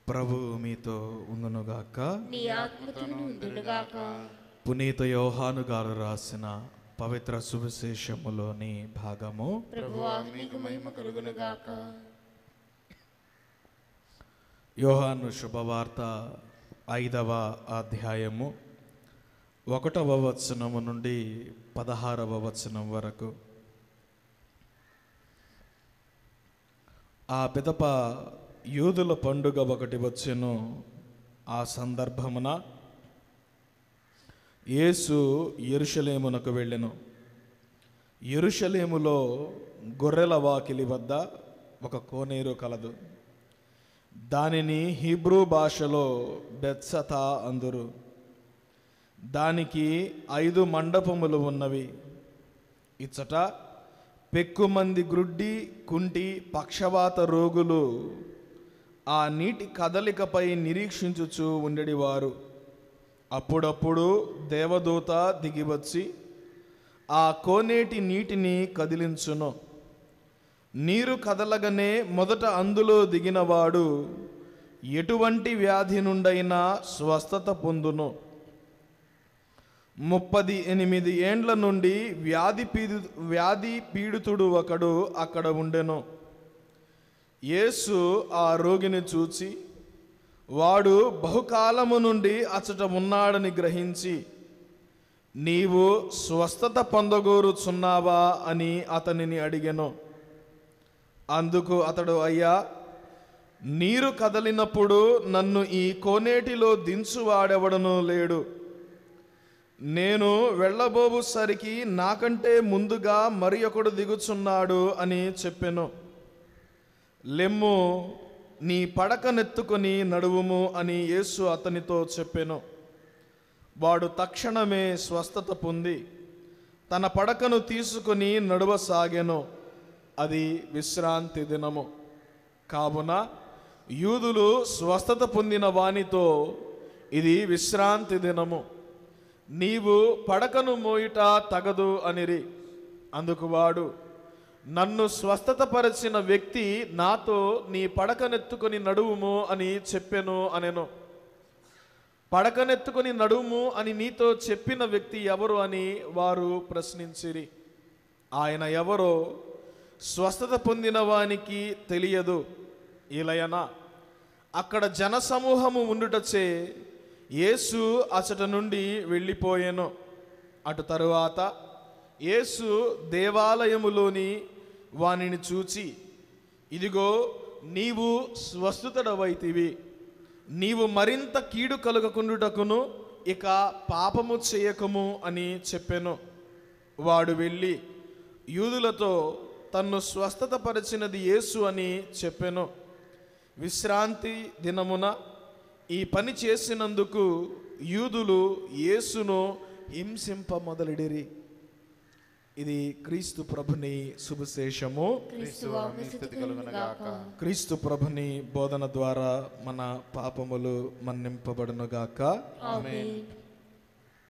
ప్రభు మీతో ఉండునుగాక. నీ ఆత్మతోను ఉండునుగాక. పునీత యోహాను గారు రాసిన పవిత్ర సువిశేషములోని భాగము. ప్రభువా నీకు మహిమ కలుగునుగాక. యోహాను శుభవార్త 5వ అధ్యాయము 1వ వచనము నుండి 16వ వచనం వరకు. ఆ పిదప యూదుల పండుగ ఒకటి వచ్చెను. ఆ సందర్భమున యేసు యెరూషలేమునకు వెళ్ళెను. యెరూషలేములో గొర్రెల వాకిలి వద్ద ఒక కోనేరు కలదు. దానిని హీబ్రూ భాషలో బెత్సతా అందురు. దానికి 5 మండపములు ఉన్నవి. ఇచ్చట పెక్కుమంది గ్రుడ్డి, కుంటి, పక్షవాత రోగులు ఆ నీటి కదలికపై నిరీక్షించుచూ ఉండేవారు. అప్పుడప్పుడు దేవదూత దిగివచ్చి ఆ కోనేటి నీటిని కదిలించును. నీరు కదలగానే మొదట అందులో దిగినవాడు ఎటువంటి వ్యాధి నుండైనా స్వస్థత పొందును. 38 ఏండ్ల నుండి వ్యాధి పీడితుడు ఒకడు అక్కడ ఉండెను. యేసు ఆ రోగిని చూచి వాడు బహుకాలము నుండి అచ్చట ఉన్నాడని గ్రహించి, నీవు స్వస్థత పొందగోరుచున్నావా అని అతనిని అడిగెను. అందుకు అతడు, అయ్యా, నీరు కదలినప్పుడు నన్ను ఈ కోనేటిలో దించువాడెవడనూ లేడు. నేను వెళ్ళబోవుసరికి నాకంటే ముందుగా మరి ఒకడు దిగుచున్నాడు అని చెప్పెను. లెమ్ము, నీ పడకనెత్తుకొని నడువుము అని యేసు అతనితో చెప్పెను. వాడు తక్షణమే స్వస్థత పొంది తన పడకను తీసుకొని నడువసాగెను. అది విశ్రాంతి దినము కావున యూదులు స్వస్థత పొందిన వానితో, ఇది విశ్రాంతి దినము, నీవు పడకను మోయుట తగదు అనిరి. అందుకు వాడు, నన్ను స్వస్థతపరిచిన వ్యక్తి నాతో నీ పడకనెత్తుకొని నడువుము అని చెప్పెను అనెను. పడకనెత్తుకొని నడువుము అని నీతో చెప్పిన వ్యక్తి ఎవరు అని వారు ప్రశ్నించిరి. ఆయన ఎవరో స్వస్థత పొందిన వానికి తెలియదు. ఇలయన అక్కడ జనసమూహము ఉండుటచే యేసు అచట నుండి వెళ్ళిపోయెను. అటు తరువాత యేసు దేవాలయములోని వానిని చూచి, ఇదిగో నీవు స్వస్థుడవైతివి, నీవు మరింత కీడు కలుగకుండుటకును ఇక పాపము చేయకము అని చెప్పెను. వాడు వెళ్ళి యూదులతో తన్ను స్వస్థతపరిచినది యేసు అని చెప్పెను. విశ్రాంతి దినమున ఈ పని చేసినందుకు యూదులు యేసును హింసింప మొదలెడిరి. ఇది క్రీస్తు ప్రభుని సువిశేషము. క్రీస్తు ప్రభుని బోధన ద్వారా మన పాపములు మన్నింపబడునుగాక. ఆమేన్.